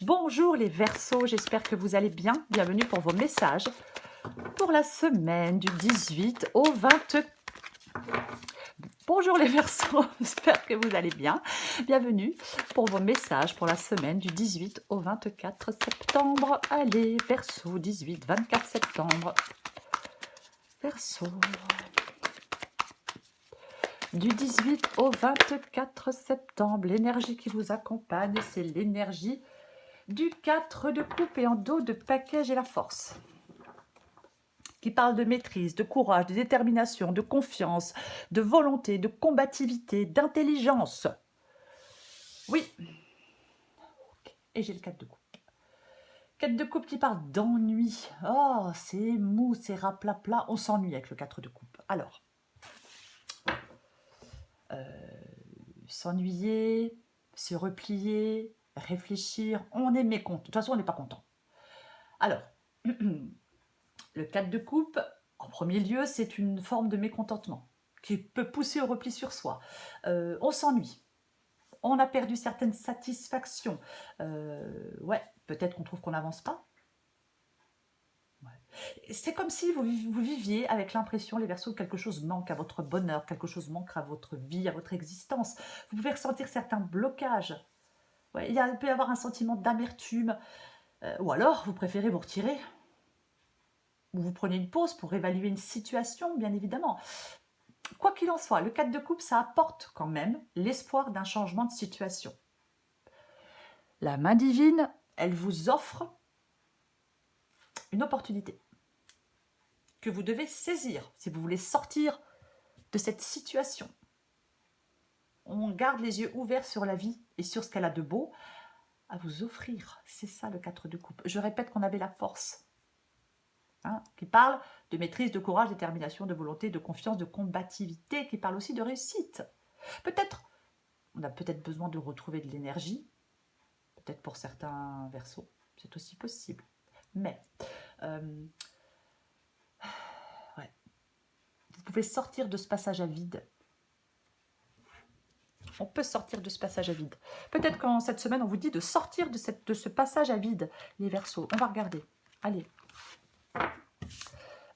Bonjour les Verseaux, j'espère que vous allez bien. Bienvenue pour vos messages pour la semaine du 18 au 20. Bonjour les Verseaux, j'espère que vous allez bien. Bienvenue pour vos messages pour la semaine du 18 au 24 septembre. Allez, Verseaux, 18, 24 septembre. Verseaux. Du 18 au 24 septembre, l'énergie qui vous accompagne, c'est l'énergie du 4 de coupe et en dos de package et la force. Qui parle de maîtrise, de courage, de détermination, de confiance, de volonté, de combativité, d'intelligence. Oui. Et j'ai le 4 de coupe. 4 de coupe qui parle d'ennui. Oh, c'est mou, c'est raplapla. On s'ennuie avec le 4 de coupe. Alors, s'ennuyer, se replier, réfléchir. On est mécontent. De toute façon, on n'est pas content. Alors, le 4 de coupe, en premier lieu, c'est une forme de mécontentement qui peut pousser au repli sur soi. On s'ennuie. On a perdu certaines satisfactions. Ouais, peut-être qu'on trouve qu'on n'avance pas. Ouais. C'est comme si vous viviez avec l'impression, les Verseaux, que quelque chose manque à votre bonheur, quelque chose manque à votre vie, à votre existence. Vous pouvez ressentir certains blocages. Ouais, peut y avoir un sentiment d'amertume. Ou alors, vous préférez vous retirer. Ou vous prenez une pause pour évaluer une situation, bien évidemment. Quoi qu'il en soit, le 4 de coupe, ça apporte quand même l'espoir d'un changement de situation. La main divine, elle vous offre une opportunité que vous devez saisir si vous voulez sortir de cette situation. On garde les yeux ouverts sur la vie et sur ce qu'elle a de beau à vous offrir. C'est ça le 4 de coupe. Je répète qu'on avait la force. Qui parle de maîtrise, de courage, de détermination, de volonté, de confiance, de combativité, qui parle aussi de réussite. Peut-être, on a peut-être besoin de retrouver de l'énergie, peut-être pour certains Verseaux, c'est aussi possible. Mais, ouais, vous pouvez sortir de ce passage à vide. On peut sortir de ce passage à vide. Peut-être qu'en cette semaine, on vous dit de sortir de ce passage à vide, les Verseaux. On va regarder. Allez.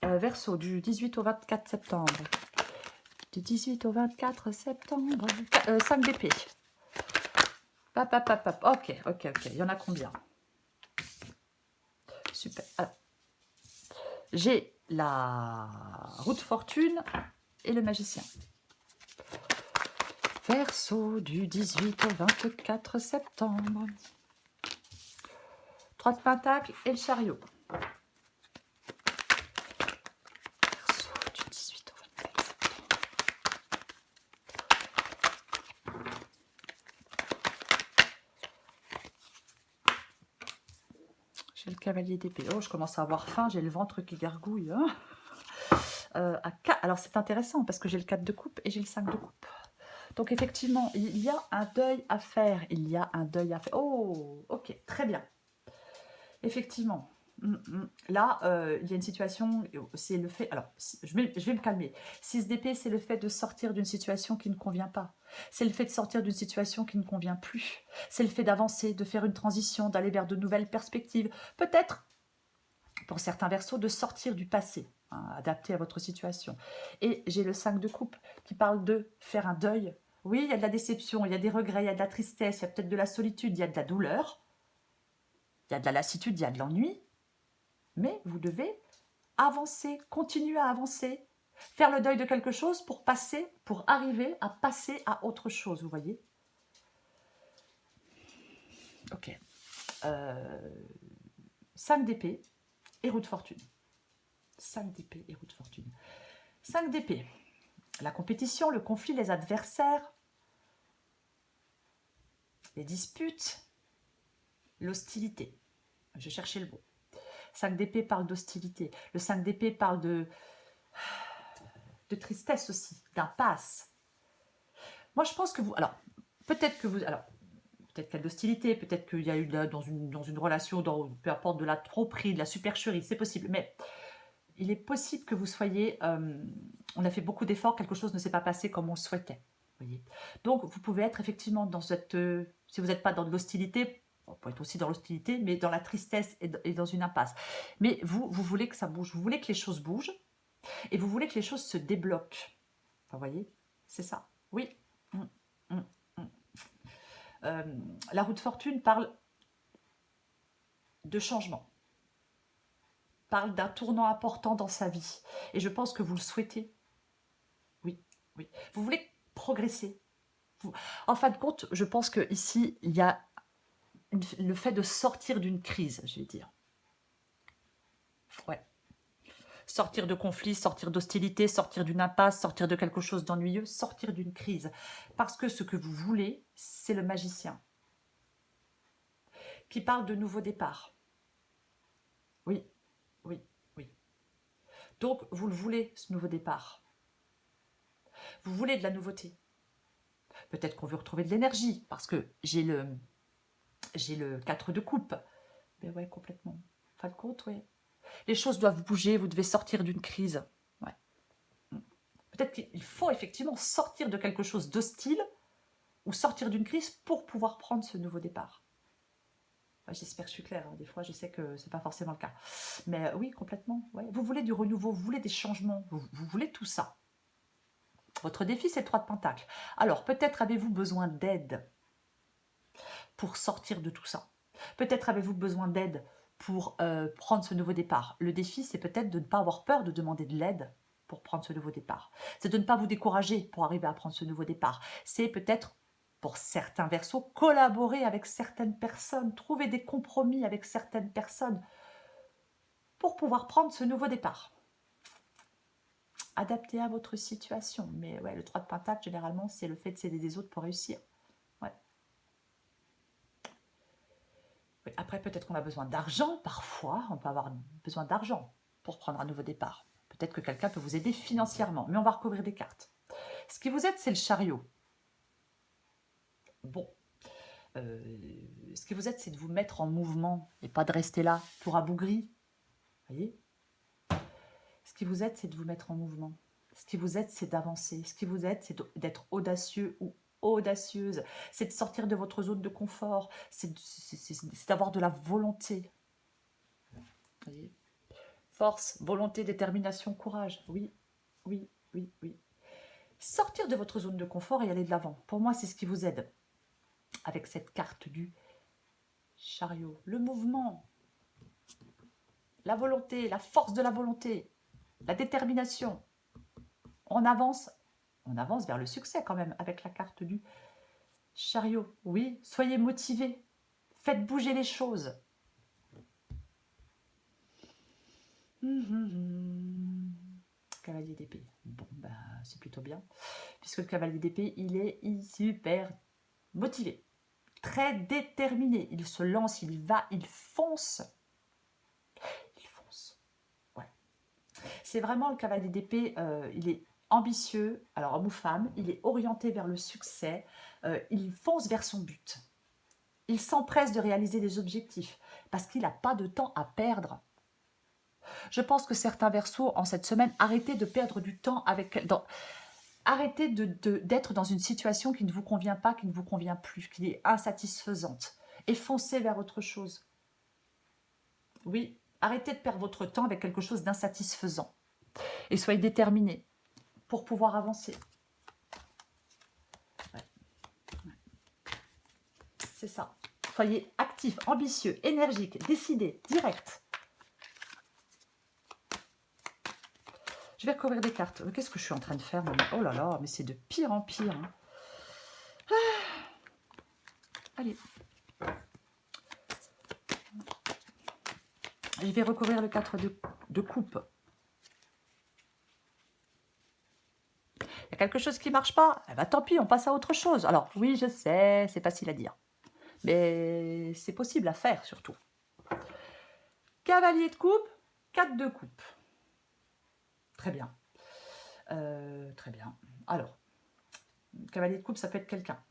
Verseau, du 18 au 24 septembre. Du 18 au 24 septembre. 5 d'épée. Ok. Il y en a combien? Super. Alors, j'ai la roue de fortune et le magicien. Verseau, du 18 au 24 septembre. 3 de pentacles et le chariot. Verseau, du 18 au 24 septembre. J'ai le cavalier d'épée. Oh, je commence à avoir faim, j'ai le ventre qui gargouille. Alors, c'est intéressant parce que j'ai le 4 de coupe et j'ai le 5 de coupe. Donc, effectivement, il y a un deuil à faire. Oh, ok, très bien. Effectivement. Là, il y a une situation, c'est le fait... Alors, je vais me calmer. 6 d'épée, c'est le fait de sortir d'une situation qui ne convient pas. C'est le fait de sortir d'une situation qui ne convient plus. C'est le fait d'avancer, de faire une transition, d'aller vers de nouvelles perspectives. Peut-être, pour certains Verseaux, de sortir du passé, adapté à votre situation. Et j'ai le 5 de coupe qui parle de faire un deuil. Oui, il y a de la déception, il y a des regrets, il y a de la tristesse, il y a peut-être de la solitude, il y a de la douleur, il y a de la lassitude, il y a de l'ennui. Mais vous devez avancer, continuer à avancer, faire le deuil de quelque chose pour arriver à passer à autre chose, vous voyez. Ok. 5 d'épée et roue de fortune. 5 d'épée et roue de fortune. 5 d'épée. La compétition, le conflit, les adversaires, les disputes, l'hostilité. Je cherchais le mot. 5 d'épée parle d'hostilité. Le 5 d'épée parle de tristesse aussi, d'impasse. Moi, je pense que vous... Alors, peut-être qu'il y a de l'hostilité, peut-être qu'il y a eu dans une relation, peu importe, de la tromperie, de la supercherie, c'est possible. Mais il est possible que vous soyez... on a fait beaucoup d'efforts, quelque chose ne s'est pas passé comme on le souhaitait. Voyez. Donc, vous pouvez être effectivement dans cette... si vous n'êtes pas dans de l'hostilité, On peut être aussi dans l'hostilité, mais dans la tristesse et dans une impasse. Mais vous voulez que ça bouge, vous voulez que les choses bougent, et vous voulez que les choses se débloquent. Vous voyez, c'est ça. Oui. Mm, mm, mm. La roue de fortune parle de changement, parle d'un tournant important dans sa vie. Et je pense que vous le souhaitez. Oui, oui. Vous voulez progresser. En fin de compte, je pense qu'ici, il y a le fait de sortir d'une crise, je vais dire. Ouais. Sortir de conflits, sortir d'hostilité, sortir d'une impasse, sortir de quelque chose d'ennuyeux, sortir d'une crise. Parce que ce que vous voulez, c'est le magicien qui parle de nouveau départ. Oui, oui, oui. Donc, vous le voulez, ce nouveau départ. Vous voulez de la nouveauté. Peut-être qu'on veut retrouver de l'énergie, parce que j'ai le 4 de coupe. Mais ouais, complètement. En fin de compte, ouais. Les choses doivent bouger, vous devez sortir d'une crise. Ouais. Peut-être qu'il faut effectivement sortir de quelque chose d'hostile ou sortir d'une crise pour pouvoir prendre ce nouveau départ. Ouais, j'espère que je suis claire. Des fois, je sais que ce n'est pas forcément le cas. Mais oui, complètement. Ouais. Vous voulez du renouveau, vous voulez des changements, vous voulez tout ça. Votre défi, c'est le 3 de Pentacle. Alors, peut-être avez-vous besoin d'aide pour sortir de tout ça. Peut-être avez-vous besoin d'aide pour prendre ce nouveau départ. Le défi, c'est peut-être de ne pas avoir peur de demander de l'aide pour prendre ce nouveau départ. C'est de ne pas vous décourager pour arriver à prendre ce nouveau départ. C'est peut-être, pour certains Verseaux, collaborer avec certaines personnes, trouver des compromis avec certaines personnes pour pouvoir prendre ce nouveau départ. Adapté à votre situation. Mais ouais, le 3 de Pentacle, généralement, c'est le fait de s'aider des autres pour réussir. Ouais. Après, peut-être qu'on a besoin d'argent. Parfois, on peut avoir besoin d'argent pour prendre un nouveau départ. Peut-être que quelqu'un peut vous aider financièrement. Mais on va recouvrir des cartes. Ce qui vous aide, c'est le chariot. Bon. Ce qui vous aide, c'est de vous mettre en mouvement et pas de rester là pour abougri. Vous voyez? Ce qui vous aide, c'est de vous mettre en mouvement. Ce qui vous aide, c'est d'avancer. Ce qui vous aide, c'est d'être audacieux ou audacieuse. C'est de sortir de votre zone de confort. C'est d'avoir de la volonté. Vous voyez? Force, volonté, détermination, courage. Oui, oui, oui, oui. Sortir de votre zone de confort et aller de l'avant. Pour moi, c'est ce qui vous aide. Avec cette carte du chariot. Le mouvement, la volonté, la force de la volonté, la détermination. On avance vers le succès quand même avec la carte du chariot. Oui, soyez motivés. Faites bouger les choses. Cavalier d'épée. Bon, ben, c'est plutôt bien. Puisque le cavalier d'épée, il est super motivé. Très déterminé. Il se lance, il va, il fonce. Il fonce. Ouais. C'est vraiment le cavalier d'épée, il est ambitieux, alors homme ou femme, il est orienté vers le succès, il fonce vers son but. Il s'empresse de réaliser des objectifs parce qu'il n'a pas de temps à perdre. Je pense que certains Verseaux, en cette semaine, arrêtez de perdre du temps arrêtez d'être dans une situation qui ne vous convient pas, qui ne vous convient plus, qui est insatisfaisante. Et foncez vers autre chose. Oui, arrêtez de perdre votre temps avec quelque chose d'insatisfaisant. Et soyez déterminés pour pouvoir avancer. Ouais. C'est ça. Soyez actifs, ambitieux, énergiques, décidés, directs. Je vais recouvrir des cartes. Qu'est-ce que je suis en train de faire? Oh là là, mais c'est de pire en pire. Hein. Allez. Je vais recouvrir le 4 de coupe. Il y a quelque chose qui ne marche pas. Eh ben, tant pis, on passe à autre chose. Alors, oui, je sais, c'est facile à dire. Mais c'est possible à faire, surtout. Cavalier de coupe, 4 de coupe. Très bien. Très bien. Alors, cavalier de coupe, ça peut être quelqu'un.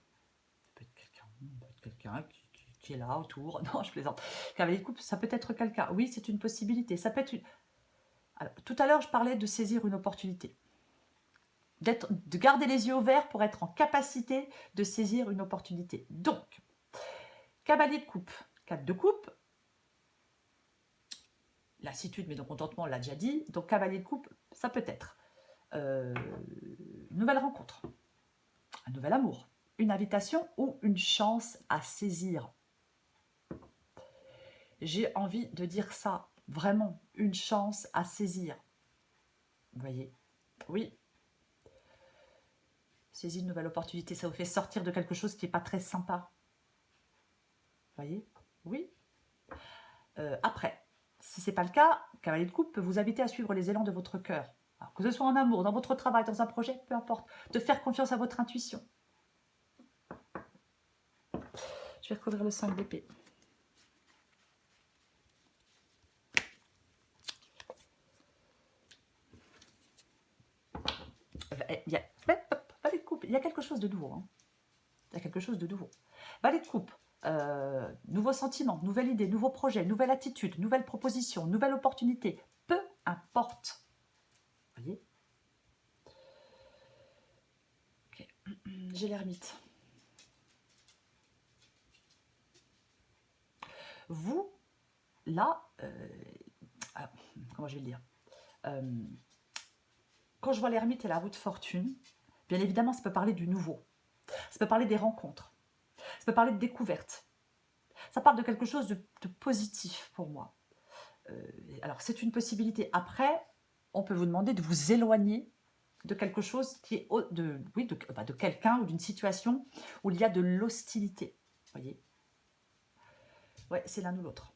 Ça peut être quelqu'un qui est là autour. Non, je plaisante. Cavalier de coupe, ça peut être quelqu'un. Oui, c'est une possibilité. Ça peut être une... Alors, tout à l'heure, je parlais de saisir une opportunité. De garder les yeux ouverts pour être en capacité de saisir une opportunité. Donc, Cavalier de coupe, 4 de coupe. Lassitude, mais mécontentement, on l'a déjà dit. Donc, cavalier de coupe, ça peut être nouvelle rencontre, un nouvel amour, une invitation ou une chance à saisir. J'ai envie de dire ça, vraiment, une chance à saisir. Vous voyez? Oui. Saisir une nouvelle opportunité, ça vous fait sortir de quelque chose qui n'est pas très sympa. Vous voyez? Oui. Après, si ce n'est pas le cas, cavalier de coupe peut vous inviter à suivre les élans de votre cœur. Alors, que ce soit en amour, dans votre travail, dans un projet, peu importe, de faire confiance à votre intuition. Je vais recouvrir le 5 d'épée. Il y a, valet de coupe, il y a quelque chose de nouveau. Hein. Il y a quelque chose de nouveau. Valet de coupe, nouveaux sentiments, nouvelle idée, nouveau projet, nouvelle attitude, nouvelle proposition, nouvelle opportunité. Peu importe. Vous voyez? Okay. J'ai l'ermite. Vous, là, comment je vais le dire, quand je vois l'ermite et la roue de fortune, bien évidemment, ça peut parler du nouveau. Ça peut parler des rencontres. Ça peut parler de découvertes. Ça parle de quelque chose de positif pour moi. Alors, c'est une possibilité. Après, on peut vous demander de vous éloigner de quelque chose qui est de quelqu'un ou d'une situation où il y a de l'hostilité. Vous voyez? Ouais, c'est l'un ou l'autre.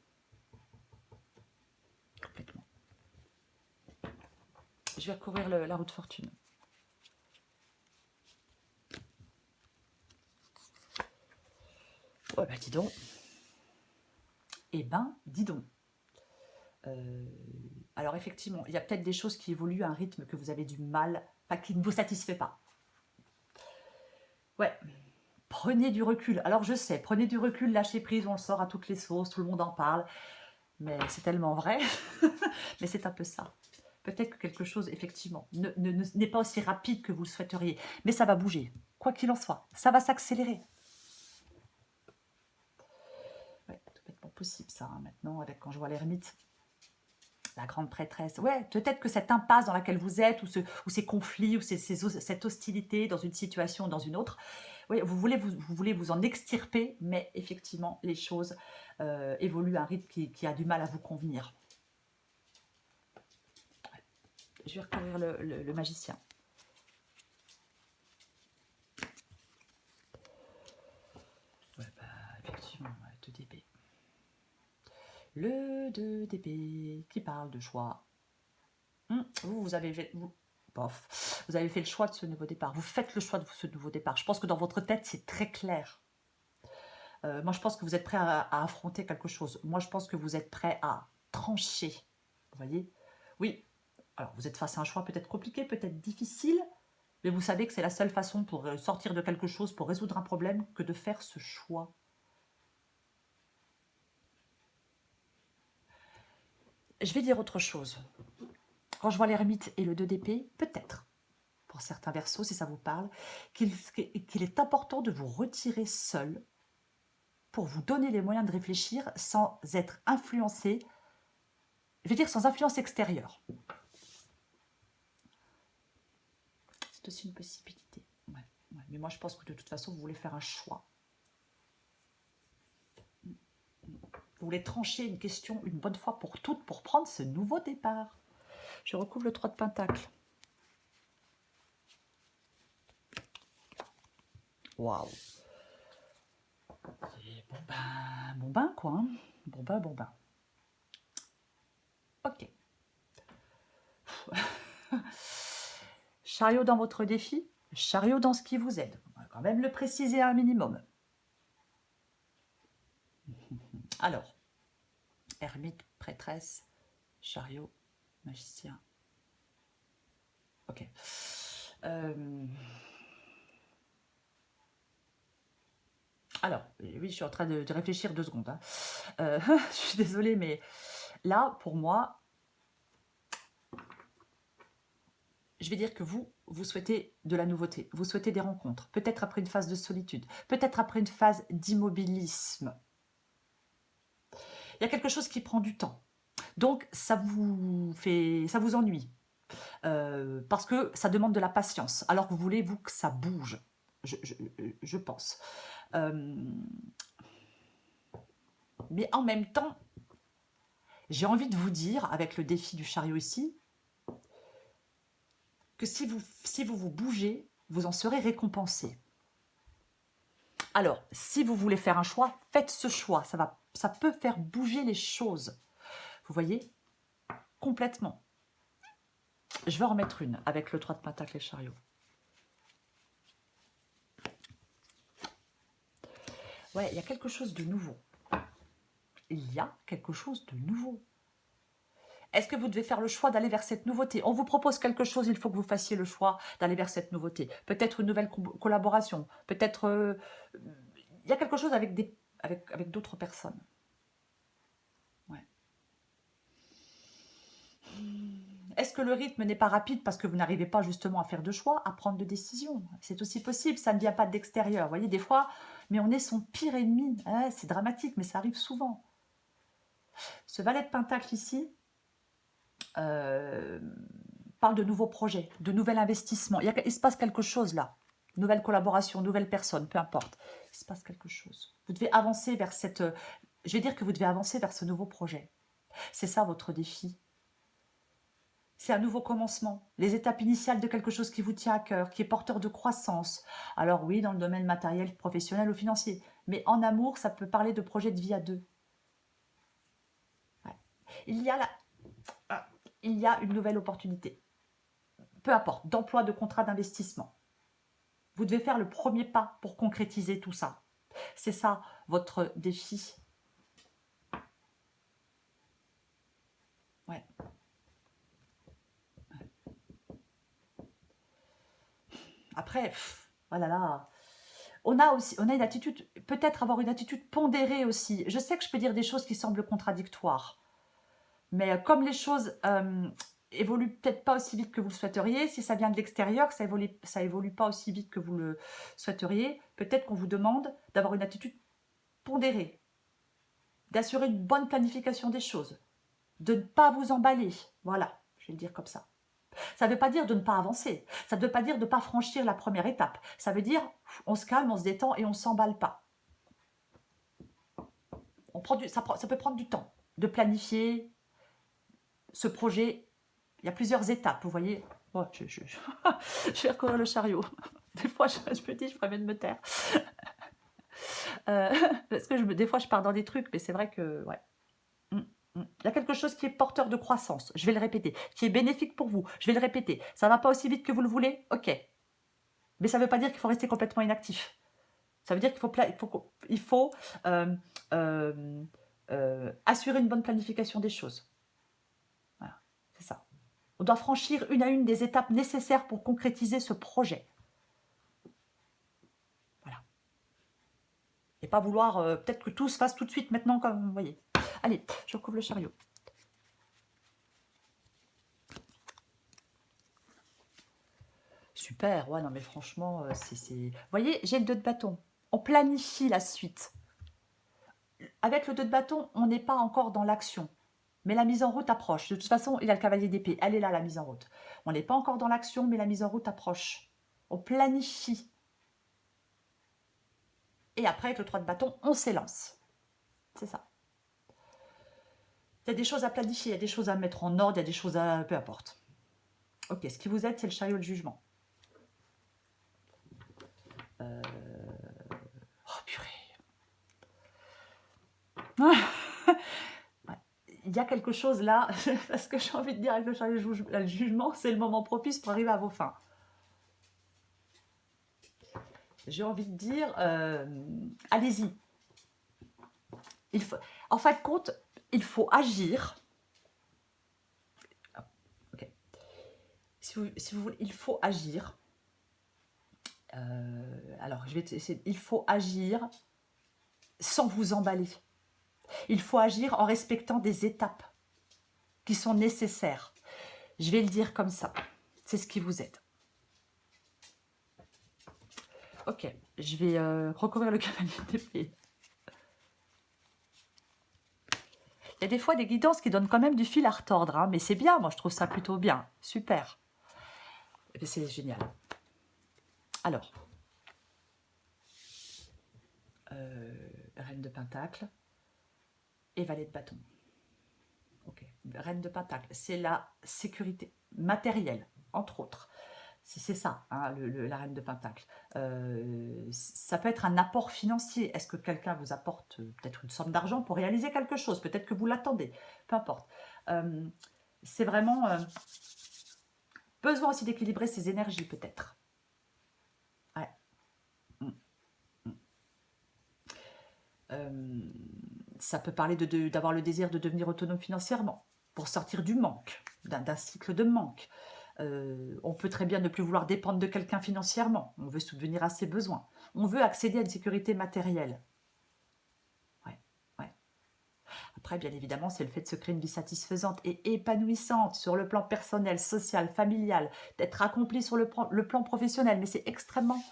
Complètement. Je vais recouvrir la roue de fortune. Oh, bah dis donc. Eh ben, dis donc. Alors effectivement, il y a peut-être des choses qui évoluent à un rythme que vous avez du mal, enfin qui ne vous satisfait pas. Ouais, prenez du recul. Alors je sais, prenez du recul, lâchez prise, on le sort à toutes les sauces, tout le monde en parle. Mais c'est tellement vrai. Mais c'est un peu ça. Peut-être que quelque chose, effectivement, n'est pas aussi rapide que vous le souhaiteriez. Mais ça va bouger. Quoi qu'il en soit, ça va s'accélérer. Ouais, complètement possible ça, hein, maintenant, avec quand je vois l'ermite. La grande prêtresse. Ouais, peut-être que cette impasse dans laquelle vous êtes, ou ces conflits, ou cette hostilité dans une situation ou dans une autre, oui, vous voulez vous en extirper, mais effectivement, les choses évoluent à un rythme qui a du mal à vous convenir. Je vais recouvrir le magicien. Ouais, bah, effectivement, ouais, 2 d'épée. Le 2 d'épée qui parle de choix. Vous avez fait... Vous avez fait le choix de ce nouveau départ. Vous faites le choix de ce nouveau départ. Je pense que dans votre tête, c'est très clair. Moi, je pense que vous êtes prêt à affronter quelque chose. Moi, je pense que vous êtes prêt à trancher. Vous voyez? Oui. Alors, vous êtes face à un choix peut-être compliqué, peut-être difficile, mais vous savez que c'est la seule façon pour sortir de quelque chose, pour résoudre un problème, que de faire ce choix. Je vais dire autre chose. Quand je vois l'ermite et le 2 d'épée, peut-être, pour certains versos, si ça vous parle, qu'il est important de vous retirer seul pour vous donner les moyens de réfléchir sans être influencé, je veux dire sans influence extérieure. C'est aussi une possibilité. Ouais. Mais moi, je pense que de toute façon, vous voulez faire un choix. Vous voulez trancher une question une bonne fois pour toutes pour prendre ce nouveau départ. Je recouvre le 3 de Pentacle. Waouh. Bon ben quoi. Hein. Bon ben. Ok. Chariot dans votre défi, chariot dans ce qui vous aide. On va quand même le préciser à un minimum. Alors, ermite, prêtresse, chariot, magicien. Ok. Alors, oui, je suis en train de réfléchir 2 secondes. Hein. Je suis désolée, mais là, pour moi, je vais dire que vous souhaitez de la nouveauté, vous souhaitez des rencontres, peut-être après une phase de solitude, peut-être après une phase d'immobilisme. Il y a quelque chose qui prend du temps. Donc, ça vous ennuie. Parce que ça demande de la patience. Alors que vous voulez, vous, que ça bouge. Je pense. Euh, mais en même temps, j'ai envie de vous dire, avec le défi du chariot ici, que si vous bougez, vous en serez récompensé. Alors, si vous voulez faire un choix, faites ce choix. Ça peut faire bouger les choses. Vous voyez? Complètement. Je vais en remettre une avec le 3 de Pentacle et le chariot. Ouais, il y a quelque chose de nouveau. Il y a quelque chose de nouveau. Est-ce que vous devez faire le choix d'aller vers cette nouveauté? On vous propose quelque chose, il faut que vous fassiez le choix d'aller vers cette nouveauté. Peut-être une nouvelle collaboration. Peut-être... il y a quelque chose avec d'autres personnes. Ouais. Est-ce que le rythme n'est pas rapide parce que vous n'arrivez pas justement à faire de choix, à prendre de décisions? C'est aussi possible, ça ne vient pas de l'extérieur. Vous voyez, des fois, mais on est son pire ennemi. Ouais, c'est dramatique, mais ça arrive souvent. Ce valet de Pentacle ici parle de nouveaux projets, de nouvel investissement. Il se passe quelque chose là. Nouvelle collaboration, nouvelle personne, peu importe. Il se passe quelque chose. Vous devez avancer vers cette... je vais dire que vous devez avancer vers ce nouveau projet. C'est ça votre défi. C'est un nouveau commencement, les étapes initiales de quelque chose qui vous tient à cœur, qui est porteur de croissance. Alors oui, dans le domaine matériel, professionnel ou financier. Mais en amour, ça peut parler de projets de vie à deux. Ouais. Il y a une nouvelle opportunité. Peu importe, d'emploi, de contrat, d'investissement. Vous devez faire le premier pas pour concrétiser tout ça. C'est ça, votre défi. Ouais. Après, voilà là. On a une attitude, peut-être avoir une attitude pondérée aussi. Je sais que je peux dire des choses qui semblent contradictoires. Mais comme les choses évoluent peut-être pas aussi vite que vous le souhaiteriez, si ça vient de l'extérieur, ça évolue pas aussi vite que vous le souhaiteriez, peut-être qu'on vous demande d'avoir une attitude pondérée, d'assurer une bonne planification des choses, de ne pas vous emballer. Voilà, je vais le dire comme ça. Ça ne veut pas dire de ne pas avancer. Ça ne veut pas dire de ne pas franchir la première étape. Ça veut dire on se calme, on se détend et on ne s'emballe pas. Ça peut prendre du temps de planifier ce projet. Il y a plusieurs étapes, vous voyez. Oh, je vais recourir le chariot. Des fois, je me dis, je ferais mieux de me taire. Parce que des fois, je pars dans des trucs, mais c'est vrai que... Ouais. Il y a quelque chose qui est porteur de croissance, je vais le répéter, qui est bénéfique pour vous, je vais le répéter. Ça ne va pas aussi vite que vous le voulez? Ok. Mais ça ne veut pas dire qu'il faut rester complètement inactif. Ça veut dire qu'il faut assurer une bonne planification des choses. Voilà, c'est ça. On doit franchir une à une des étapes nécessaires pour concrétiser ce projet. Voilà. Et pas vouloir peut-être que tout se fasse tout de suite maintenant, comme vous voyez. Allez, je recouvre le chariot. Super, ouais, non mais franchement, c'est... Vous voyez, j'ai le 2 de bâton. On planifie la suite. Avec le 2 de bâton, on n'est pas encore dans l'action. Mais la mise en route approche. De toute façon, il y a le cavalier d'épée. Elle est là, la mise en route. On n'est pas encore dans l'action, mais la mise en route approche. On planifie. Et après, avec le 3 de bâton, on s'élance. C'est ça. Il y a des choses à planifier, il y a des choses à mettre en ordre, il y a des choses à... Peu importe. Ok, ce qui vous aide, c'est le chariot de jugement. Oh, purée. Il y a quelque chose là, parce que j'ai envie de dire avec le chariot de jugement, c'est le moment propice pour arriver à vos fins. J'ai envie de dire, allez-y. En fin de compte, il faut agir. Okay. Si vous voulez, il faut agir. Alors, je vais essayer. Il faut agir sans vous emballer. Il faut agir en respectant des étapes qui sont nécessaires. Je vais le dire comme ça. C'est ce qui vous aide. Ok, je vais recouvrir le cavalier d'épée. Il y a des fois des guidances qui donnent quand même du fil à retordre, hein, mais c'est bien, moi je trouve ça plutôt bien. Super. C'est génial. Alors, Reine de Pentacle et Valet de Bâton. Ok, Reine de Pentacle, c'est la sécurité matérielle, entre autres. C'est ça, hein, la Reine de Pentacle. Ça peut être un apport financier. Est-ce que quelqu'un vous apporte peut-être une somme d'argent pour réaliser quelque chose? Peut-être que vous l'attendez, peu importe. C'est vraiment besoin aussi d'équilibrer ses énergies, peut-être. Ouais. Ça peut parler d'avoir le désir de devenir autonome financièrement, pour sortir du manque, d'un cycle de manque. On peut très bien ne plus vouloir dépendre de quelqu'un financièrement. On veut subvenir à ses besoins. On veut accéder à une sécurité matérielle. Ouais, ouais. Après, bien évidemment, c'est le fait de se créer une vie satisfaisante et épanouissante sur le plan personnel, social, familial, d'être accompli sur le plan professionnel. Mais c'est extrêmement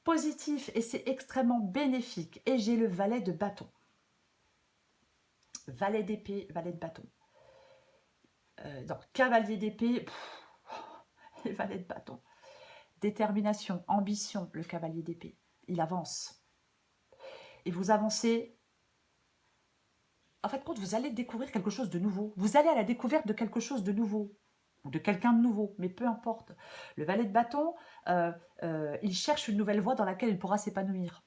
positif et c'est extrêmement bénéfique. Et j'ai le valet de bâton. Valet d'épée, valet de bâton. Donc, cavalier d'épée, et valet de bâton. Détermination, ambition, le cavalier d'épée. Il avance. Et vous avancez. En fait, quand vous allez découvrir quelque chose de nouveau, vous allez à la découverte de quelque chose de nouveau, ou de quelqu'un de nouveau, mais peu importe. Le valet de bâton, il cherche une nouvelle voie dans laquelle il pourra s'épanouir.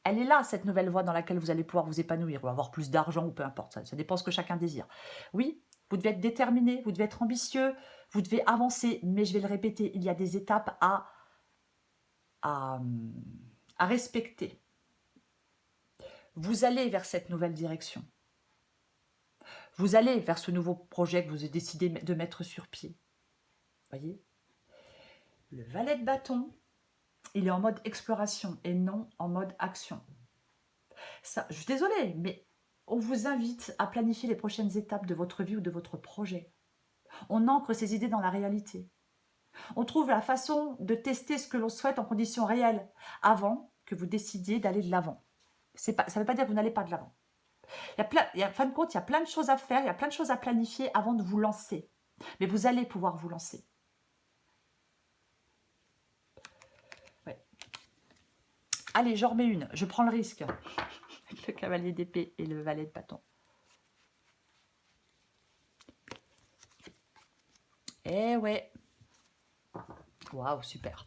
Elle est là, cette nouvelle voie dans laquelle vous allez pouvoir vous épanouir, ou avoir plus d'argent, ou peu importe, ça dépend ce que chacun désire. Oui, vous devez être déterminé, vous devez être ambitieux, vous devez avancer, mais je vais le répéter, il y a des étapes à respecter. Vous allez vers cette nouvelle direction. Vous allez vers ce nouveau projet que vous avez décidé de mettre sur pied. Voyez ? Le valet de bâton, il est en mode exploration et non en mode action. Ça, je suis désolée, mais on vous invite à planifier les prochaines étapes de votre vie ou de votre projet. On ancre ces idées dans la réalité. On trouve la façon de tester ce que l'on souhaite en conditions réelles avant que vous décidiez d'aller de l'avant. Ça ne veut pas dire que vous n'allez pas de l'avant. En fin de compte, il y a plein de choses à faire, il y a plein de choses à planifier avant de vous lancer. Mais vous allez pouvoir vous lancer. Ouais. Allez, j'en remets une. Je prends le risque. Avec le cavalier d'épée et le valet de bâton. Eh ouais. Waouh, super.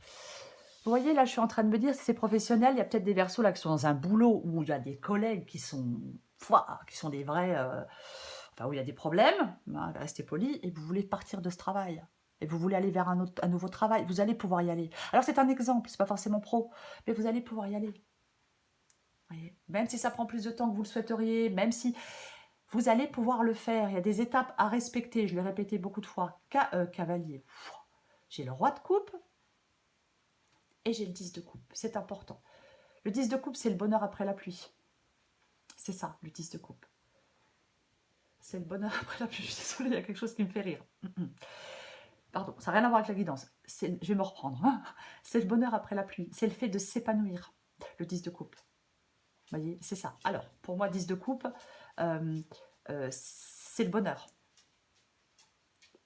Vous voyez, là, je suis en train de me dire, si c'est professionnel, il y a peut-être des versos là qui sont dans un boulot où il y a des collègues qui sont des vrais... où il y a des problèmes, hein, restez poli, et vous voulez partir de ce travail. Et vous voulez aller vers un nouveau travail. Vous allez pouvoir y aller. Alors, c'est un exemple, c'est pas forcément pro, mais vous allez pouvoir y aller. Voyez, même si ça prend plus de temps que vous le souhaiteriez, même si vous allez pouvoir le faire. Il y a des étapes à respecter, je l'ai répété beaucoup de fois. Cavalier. J'ai le roi de coupe et j'ai le 10 de coupe. C'est important. Le 10 de coupe, c'est le bonheur après la pluie. C'est ça, le 10 de coupe. C'est le bonheur après la pluie. Je suis désolée, il y a quelque chose qui me fait rire. Pardon, ça n'a rien à voir avec la guidance. Je vais me reprendre. C'est le bonheur après la pluie. C'est le fait de s'épanouir. Le 10 de coupe. Vous voyez, c'est ça. Alors, pour moi, 10 de coupe, c'est le bonheur.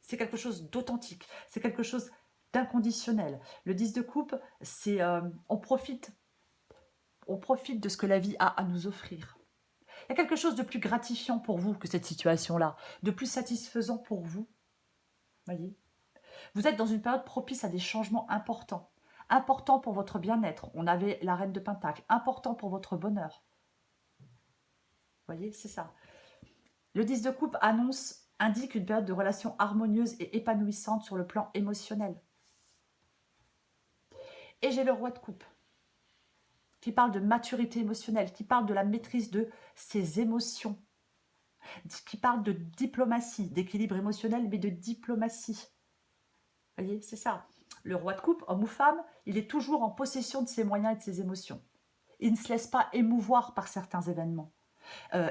C'est quelque chose d'authentique. C'est quelque chose d'inconditionnel. Le 10 de coupe, c'est on profite de ce que la vie a à nous offrir. Il y a quelque chose de plus gratifiant pour vous que cette situation-là, de plus satisfaisant pour vous. Voyez ? Vous êtes dans une période propice à des changements importants. Importants pour votre bien-être. On avait la reine de Pentacle. Important pour votre bonheur. Vous voyez, c'est ça. Le 10 de coupe indique une période de relation harmonieuse et épanouissante sur le plan émotionnel. Et j'ai le roi de coupe, qui parle de maturité émotionnelle, qui parle de la maîtrise de ses émotions, qui parle de diplomatie, d'équilibre émotionnel, mais de diplomatie. Vous voyez, c'est ça. Le roi de coupe, homme ou femme, il est toujours en possession de ses moyens et de ses émotions. Il ne se laisse pas émouvoir par certains événements.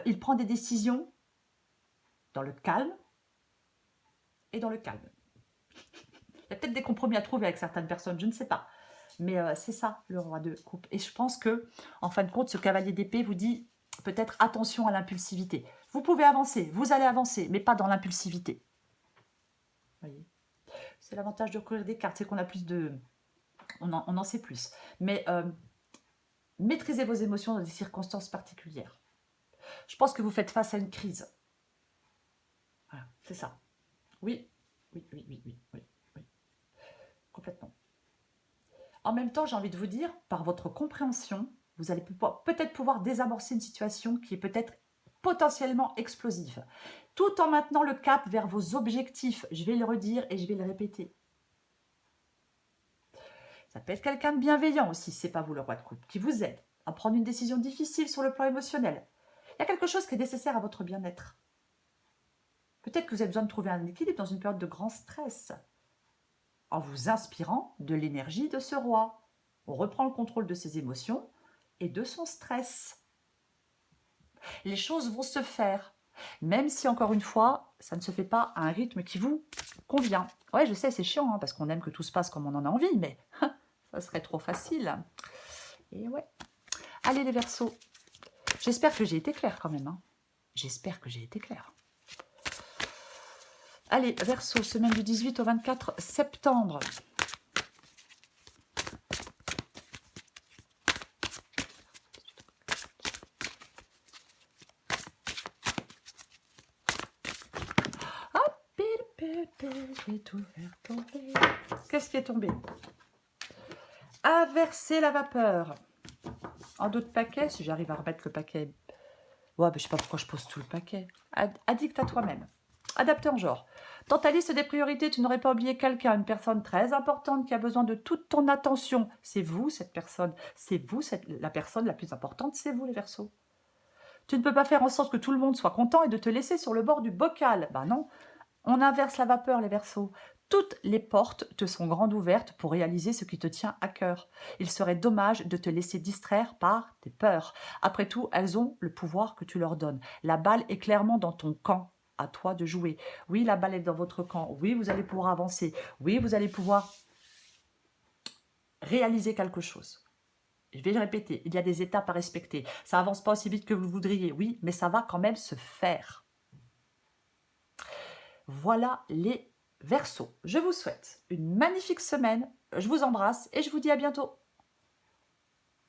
Il prend des décisions dans le calme et dans le calme. Il y a peut-être des compromis à trouver avec certaines personnes, je ne sais pas. Mais c'est ça, le roi de coupe. Et je pense que, en fin de compte, ce cavalier d'épée vous dit peut-être attention à l'impulsivité. Vous pouvez avancer, vous allez avancer, mais pas dans l'impulsivité. Voyez, c'est l'avantage de courir des cartes, c'est qu'on a plus de... On en sait plus. Mais maîtrisez vos émotions dans des circonstances particulières. Je pense que vous faites face à une crise. Voilà, c'est ça. Oui, oui, oui, oui, oui, oui, oui. Complètement. En même temps, j'ai envie de vous dire, par votre compréhension, vous allez peut-être pouvoir désamorcer une situation qui est peut-être potentiellement explosive, tout en maintenant le cap vers vos objectifs. Je vais le redire et je vais le répéter. Ça peut être quelqu'un de bienveillant aussi, si ce n'est pas vous le roi de coupe, qui vous aide à prendre une décision difficile sur le plan émotionnel. Il y a quelque chose qui est nécessaire à votre bien-être. Peut-être que vous avez besoin de trouver un équilibre dans une période de grand stress, en vous inspirant de l'énergie de ce roi. On reprend le contrôle de ses émotions et de son stress. Les choses vont se faire, même si, encore une fois, ça ne se fait pas à un rythme qui vous convient. Ouais, je sais, c'est chiant, hein, parce qu'on aime que tout se passe comme on en a envie, mais ça serait trop facile. Et ouais. Allez les Verseaux, j'espère que j'ai été claire quand même. Hein. J'espère que j'ai été claire. Allez, Verseau, semaine du 18 au 24 septembre. Je vais tout faire tomber. Qu'est-ce qui est tombé? Inverser la vapeur. En d'autres paquets, si j'arrive à remettre le paquet. Ouais, mais je sais pas pourquoi je pose tout le paquet. Addict à toi-même. Adapté en genre. Dans ta liste des priorités, tu n'aurais pas oublié quelqu'un, une personne très importante qui a besoin de toute ton attention. C'est vous, cette personne. C'est vous, la personne la plus importante, c'est vous, les Verseaux. Tu ne peux pas faire en sorte que tout le monde soit content et de te laisser sur le bord du bocal. Ben non, on inverse la vapeur, les Verseaux. Toutes les portes te sont grandes ouvertes pour réaliser ce qui te tient à cœur. Il serait dommage de te laisser distraire par tes peurs. Après tout, elles ont le pouvoir que tu leur donnes. La balle est clairement dans ton camp. À toi de jouer. Oui, la balle est dans votre camp. Oui, vous allez pouvoir avancer. Oui, vous allez pouvoir réaliser quelque chose. Je vais le répéter, il y a des étapes à respecter. Ça avance pas aussi vite que vous le voudriez, oui, mais ça va quand même se faire. Voilà les Verseaux. Je vous souhaite une magnifique semaine. Je vous embrasse et je vous dis à bientôt.